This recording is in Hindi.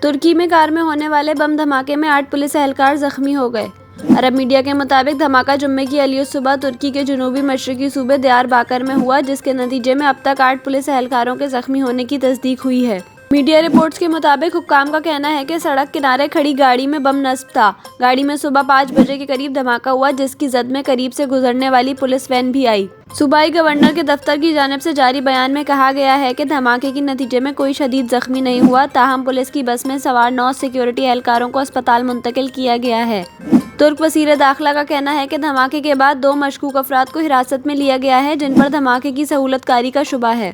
तुर्की में कार में होने वाले बम धमाके में 8 पुलिस एहलकार जख्मी हो गए। अरब मीडिया के मुताबिक धमाका जुम्मे की अलियत सुबह तुर्की के जुनूबी मशरकी सूबे दियारबाकर में हुआ, जिसके नतीजे में अब तक 8 पुलिस एहलकारों के जख्मी होने की तस्दीक हुई है। मीडिया रिपोर्ट्स के मुताबिक हुक्काम का कहना है कि सड़क किनारे खड़ी गाड़ी में बम नस्ब था। गाड़ी में सुबह 5 बजे के करीब धमाका हुआ, जिसकी जद में करीब से गुजरने वाली पुलिस वैन भी आई। सूबाई गवर्नर के दफ्तर की जानिब से जारी बयान में कहा गया है कि धमाके के नतीजे में कोई शदीद जख्मी नहीं हुआ, ताहम पुलिस की बस में सवार 9 सिक्योरिटी एहलकारों को अस्पताल मुंतकिल किया गया है। तुर्क वज़ीर दाखिला का कहना है कि धमाके के बाद 2 मशकूक अफराद को हिरासत में लिया गया है, जिन पर धमाके की सहूलतकारी का शुबा है।